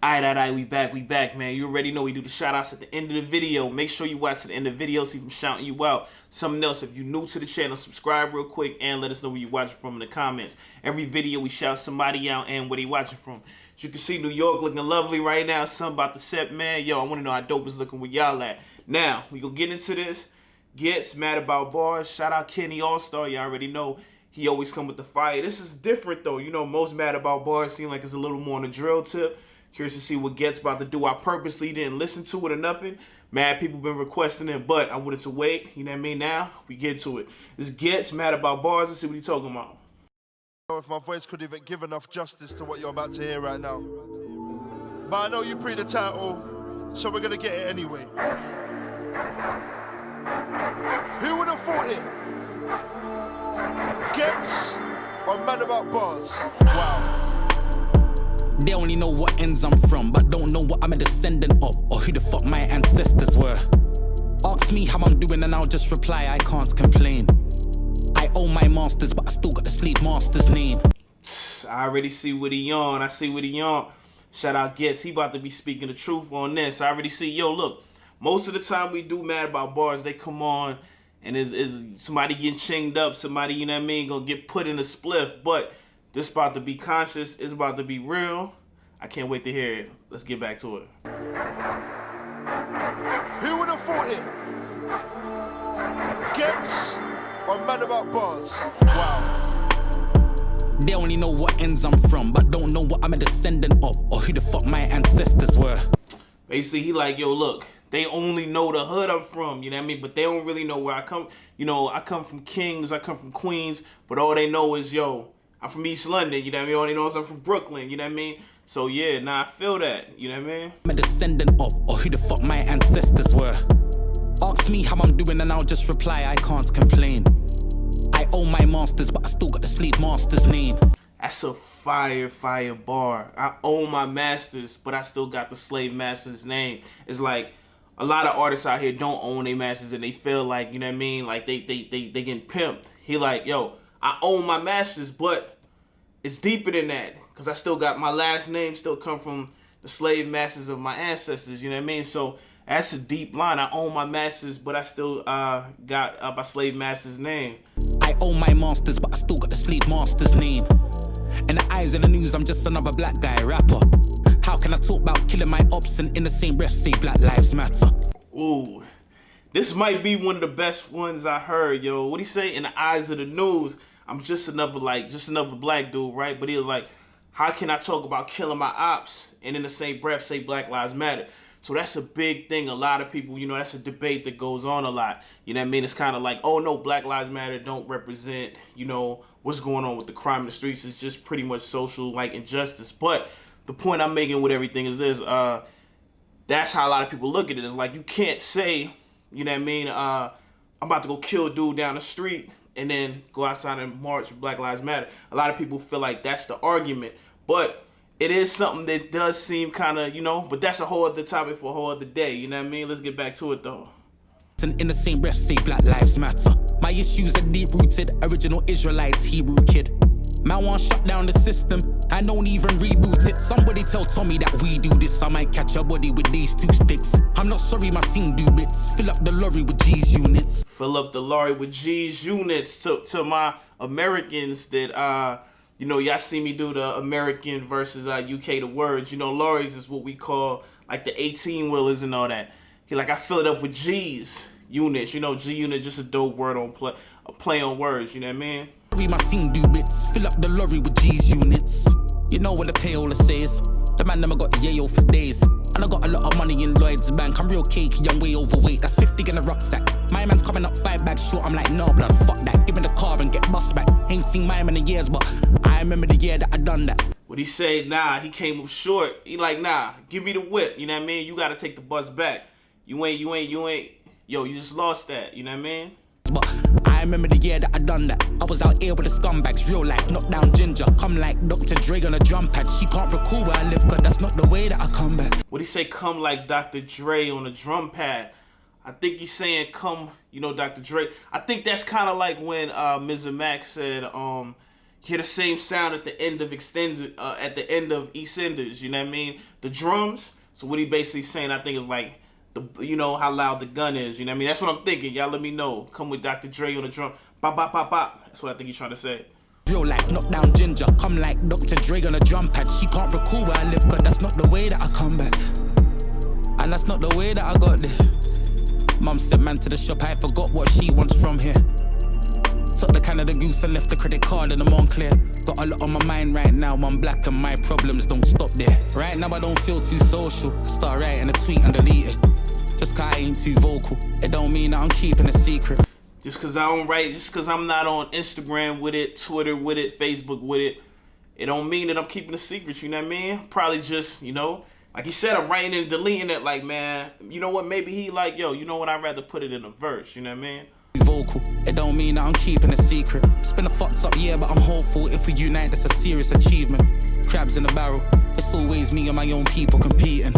Alright, we back, man. You already know we do the shout outs at the end of the video. Make sure you watch to the end of the video, see if I'm shouting you out. Something else, if you're new to the channel, subscribe real quick and let us know where you're watching from in the comments. Every video we shout somebody out and where they watching from. As you can see, New York looking lovely right now. Sun about to set, man. Yo, I want to know how dope is looking where y'all at. Now, we gonna get into this. Ghetts mad about bars. Shout out Kenny Allstar. Y'all already know he always come with the fire. This is different though. You know, most mad about bars seem like it's a little more on the drill tip. Curious to see what Ghetts about to do. I purposely didn't listen to it or nothing. Mad people been requesting it, but I wanted to wait. You know what I mean? Now, we get to it. This Ghetts mad about bars. Let's see what he's talking about. If my voice could even give enough justice to what you're about to hear right now. But I know you pre the title, so we're gonna get it anyway. Who would have thought it? Ghetts or mad about bars? Wow. They only know what ends I'm from, but don't know what I'm a descendant of, or who the fuck my ancestors were. Ask me how I'm doing and I'll just reply, I can't complain. I own my masters, but I still got the slave master's name. I already see what he on. I see what he on. Shout out Ghetts. He about to be speaking the truth on this. I already see. Yo, look. Most of the time we do mad about bars, they come on and is somebody getting chinged up, somebody, you know what I mean, gonna get put in a spliff. But this about to be conscious. It's about to be real. I can't wait to hear it. Let's get back to it. Who would have thought it? Ghetts or mad about bars? Wow. They only know what ends I'm from, but don't know what I'm a descendant of, or who the fuck my ancestors were. Basically, he like, yo, look, they only know the hood I'm from, you know what I mean? But they don't really know where I come. You know, I come from Kings, I come from Queens, but all they know is, yo, I'm from East London, you know what I mean? All they know is I'm from Brooklyn, you know what I mean? So yeah, nah, I feel that, you know what I mean? I'm a descendant of, or who the fuck my ancestors were. Ask me how I'm doing and I'll just reply, I can't complain. I own my masters, but I still got the slave master's name. That's a fire bar. I own my masters, but I still got the slave master's name. It's like a lot of artists out here don't own their masters and they feel like, you know what I mean, like they getting pimped. He like, yo, I own my masters, but it's deeper than that. Cause I still got my last name still come from the slave masters of my ancestors, you know what I mean? So that's a deep line. I own my masters, but I still got my slave master's name. I own my masters, but I still got the slave master's name. In the eyes of the news, I'm just another black guy rapper. How can I talk about killing my ops and in the same breath say Black Lives Matter? Ooh, this might be one of the best ones I heard, yo. What'd he say? In the eyes of the news, I'm just another black dude, right? But he was like, how can I talk about killing my ops and in the same breath say Black Lives Matter? So that's a big thing. A lot of people, you know, that's a debate that goes on a lot. You know what I mean? It's kind of like, oh no, Black Lives Matter don't represent, you know, what's going on with the crime in the streets. It's just pretty much social, like, injustice. But the point I'm making with everything is this, that's how a lot of people look at it. It's like, you can't say, you know what I mean, I'm about to go kill a dude down the street and then go outside and march for Black Lives Matter. A lot of people feel like that's the argument. But it is something that does seem kind of, you know, but that's a whole other topic for a whole other day. You know what I mean? Let's get back to it, though. And in the same breath say Black Lives Matter. My issues are deep-rooted, original Israelites, Hebrew kid. Man want shut down the system, I don't even reboot it. Somebody tell Tommy that we do this, I might catch a body with these two sticks. I'm not sorry, my team do bits. Fill up the lorry with G's units. Fill up the lorry with G's units. To my Americans that, you know, y'all see me do the American versus UK the words. You know, lorries is what we call like the 18-wheelers and all that. He like, I fill it up with G's units. You know, G unit just a dope word on play on words. You know what I mean? My team do bits. Fill up the lorry with G's units. You know what the payola says. The man never got yayo for days. And I got a lot of money in Lloyd's bank. I'm real cakey, I'm way overweight. That's 50 in a rucksack. My man's coming up 5 bags short. I'm like, no blood, fuck that. Give me the car and get bust back. Ain't seen my man in years, but I remember the year that I done that. What he said, nah, he came up short. He like, nah, give me the whip. You know what I mean? You gotta take the bus back. You ain't. Yo, you just lost that. You know what I mean? But I remember the year that I done that. I was out here with the scumbags, real life, knock down ginger. Come like Dr. Dre on a drum pad. She can't recall where I live, cause that's not the way that I come back. What he say, come like Dr. Dre on a drum pad? I think he's saying come, you know, Dr. Dre. I think that's kind of like when Ms. Max said, hear the same sound at the end of EastEnders, you know what I mean? The drums. So what he basically saying, I think, is like, you know, how loud the gun is, you know what I mean? That's what I'm thinking. Y'all let me know. Come with Dr. Dre on the drum. Bop, bop, bop, bop. That's what I think he's trying to say. Real life, knockdown ginger, come like Dr. Dre on a drum pad. She can't recall where I live, cause that's not the way that I come back. And that's not the way that I got there. Mum sent man to the shop, I forgot what she wants from here. Took the Canada Goose and left the credit card in the Montclair. Got a lot on my mind right now, I'm black and my problems don't stop there. Right now I don't feel too social, I start writing a tweet and delete it. Just cause I ain't too vocal, it don't mean that I'm keeping a secret. Just cause I don't write, just cause I'm not on Instagram with it, Twitter with it, Facebook with it, it don't mean that I'm keeping a secret, you know what I mean? Probably just, you know, like he said, I'm writing and deleting it like, man, you know what, maybe he like, yo, you know what, I'd rather put it in a verse, you know what I mean? Vocal, it don't mean that I'm keeping a secret. It's been a fucked up year, but I'm hopeful if we unite, that's a serious achievement. Crabs in the barrel, it's always me and my own people competing.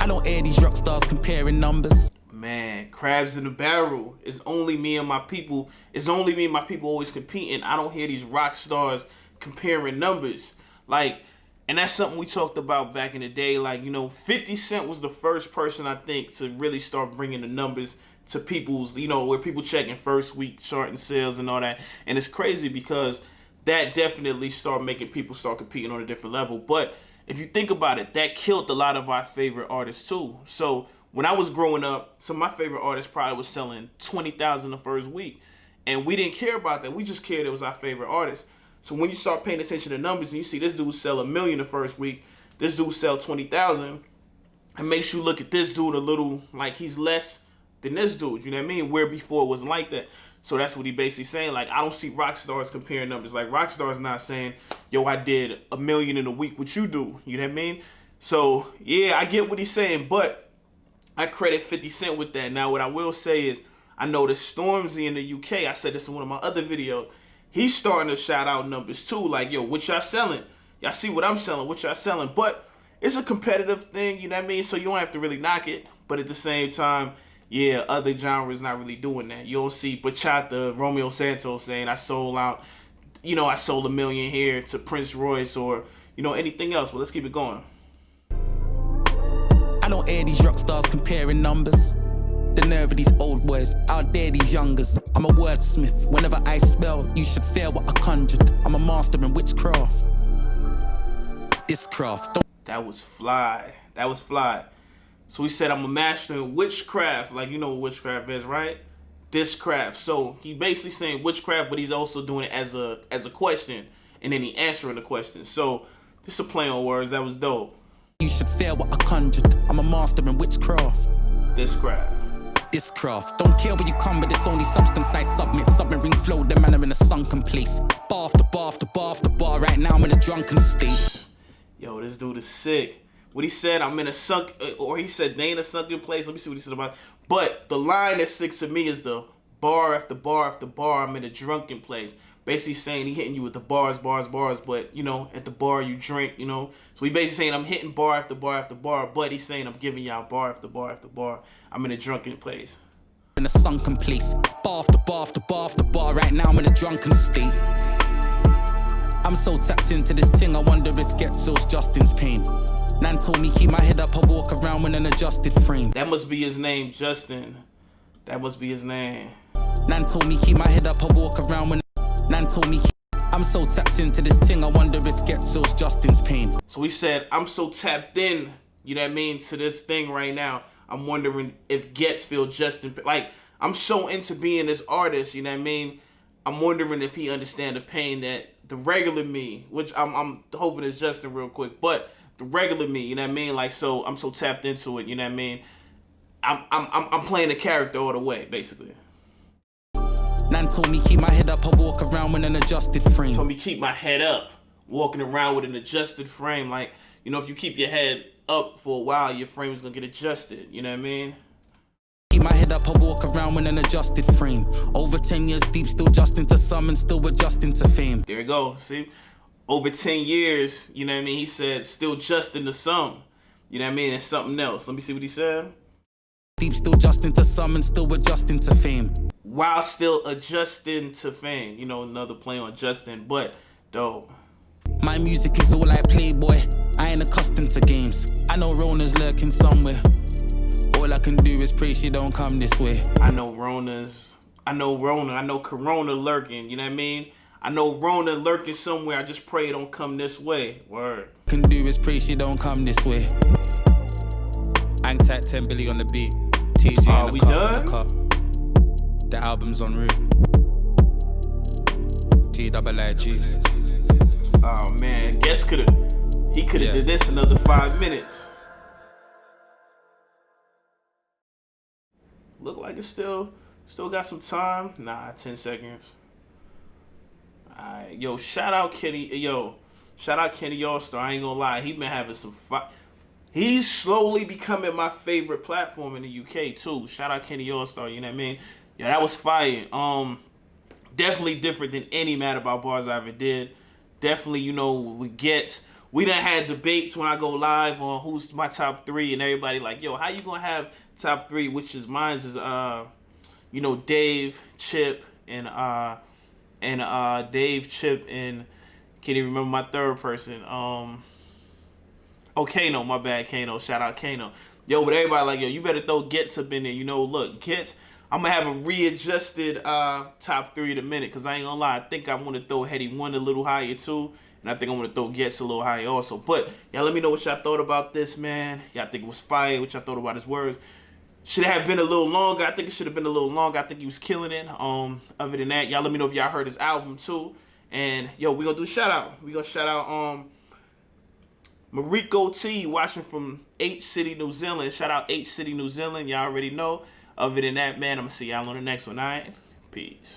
I don't hear these rock stars comparing numbers. Man, crabs in the barrel. It's only me and my people. It's only me and my people always competing. I don't hear these rock stars comparing numbers. Like, and that's something we talked about back in the day. Like, you know, 50 Cent was the first person, I think, to really start bringing the numbers to people's, you know, where people checking first week chart and sales and all that. And it's crazy because that definitely started making people start competing on a different level. But if you think about it, that killed a lot of our favorite artists too. So when I was growing up, some of my favorite artists probably was selling 20,000 the first week. And we didn't care about that. We just cared it was our favorite artist. So when you start paying attention to numbers and you see this dude sell 1 million the first week, this dude sell 20,000, it makes you look at this dude a little like he's less than this dude, you know what I mean? Where before it wasn't like that. So that's what he basically saying. Like, I don't see rock stars comparing numbers. Like, rock stars not saying, yo, I did 1 million in a week, what you do, you know what I mean? So, yeah, I get what he's saying, but I credit 50 Cent with that. Now, what I will say is, I noticed Stormzy in the UK, I said this in one of my other videos, he's starting to shout out numbers too. Like, yo, what y'all selling? Y'all see what I'm selling, what y'all selling? But it's a competitive thing, you know what I mean? So you don't have to really knock it. But at the same time, yeah, other genres not really doing that. You don't see Bachata, Romeo Santos saying, I sold out, you know, I sold 1 million here to Prince Royce or, you know, anything else. But let's keep it going. I don't hear these rock stars comparing numbers. The nerve of these old boys, out there these youngers. I'm a wordsmith, whenever I spell, you should fear what I conjured. I'm a master in witchcraft. This craft. That was fly. That was fly. So he said, I'm a master in witchcraft. Like, you know what witchcraft is, right? This craft. So he basically saying witchcraft, but he's also doing it as a question. And then he answering the question. So just a play on words. That was dope. You should fear what I conjured. I'm a master in witchcraft. This craft. This craft. Don't care where you come, but it's only substance I submit. Submarine flow, the man are in a sunken place. Bar after bar after bar after bar. Right now I'm in a drunken state. Yo, this dude is sick. What he said, I'm in a sunk, or he said they in a sunken place. Let me see what he said about it. But the line that's sick to me is the bar after bar after bar, I'm in a drunken place. Basically saying he hitting you with the bars, but, you know, at the bar you drink, you know. So he basically saying I'm hitting bar after bar after bar, but he's saying I'm giving y'all bar after bar after bar. I'm in a drunken place. In a sunken place. Bar after bar after bar after bar. Right now I'm in a drunken state. I'm so tapped into this thing, I wonder if Ghetts feels Justin's pain. Nan told me keep my head up, I walk around with an adjusted frame. That must be his name, Justin. That must be his name. Nan told me keep my head up, I walk around with Nan told me I'm so tapped into this thing, I wonder if Ghetts feels Justin's pain. So he said, I'm so tapped in, you know what I mean, to this thing right now. I'm wondering if Ghetts feel Justin, like, I'm so into being this artist, you know what I mean? I'm wondering if he understand the pain that the regular me, which I'm hoping is Justin real quick, but the regular me, you know what I mean? Like, so I'm so tapped into it, you know what I mean? I'm playing the character all the way, basically. Nan told me keep my head up, I walk around with an adjusted frame. Told me keep my head up, walking around with an adjusted frame. Like, you know, if you keep your head up for a while, your frame is gonna get adjusted, you know what I mean? Keep my head up, I walk around with an adjusted frame. Over 10 years deep, still adjusting to some and still adjusting to fame. There you go, see? Over 10 years, you know what I mean? He said still adjusting to some, you know what I mean? And something else. Let me see what he said. Deep, still adjusting to some and still adjusting to fame. while still adjusting to fame. You know, another play on Justin, but dope. My music is all like Playboy. I ain't accustomed to games. I know Rona's lurking somewhere. All I can do is pray she don't come this way. I know Rona. I know Corona lurking. You know what I mean? I know Rona lurking somewhere. I just pray it don't come this way. Word. Can do is pray she don't come this way. Hang tight, 10 Billy on the beat. TG in the car. The album's en route. T-double-I-G. Oh man, Ghetts could have did this another 5 minutes. Look like it's still got some time. Nah, 10 seconds. Alright, yo, shout out Kenny Allstar. I ain't gonna lie, he been having some fun. He's slowly becoming my favorite platform in the UK too. Shout out Kenny Allstar, you know what I mean? Yeah, that was fire. Definitely different than any Mad About Bars I ever did. Definitely, you know, with Ghetts, we done had debates when I go live on who's my top 3, and everybody like, yo, how you gonna have top 3? Which is mine's is you know, Dave, Chip, and Dave, Chip, and can't even remember my third person. Kano, my bad, Kano. Shout out Kano. Yo, but everybody like, yo, you better throw Ghetts up in there. You know, look, Ghetts, I'm going to have a readjusted top 3 in a minute, because I ain't going to lie. I think I want to throw Heady 1 a little higher, too. And I think I want to throw Ghetts a little higher also. But y'all let me know what y'all thought about this, man. Y'all think it was fire? What y'all thought about his words? Should it have been a little longer? I think it should have been a little longer. I think he was killing it. Other than that, y'all let me know if y'all heard his album, too. And, yo, we going to do a shout-out. We going to shout out Mariko T, watching from H City, New Zealand. Shout out H City, New Zealand. Y'all already know. Other than that, man, I'm going to see y'all on the next one, all right? Peace.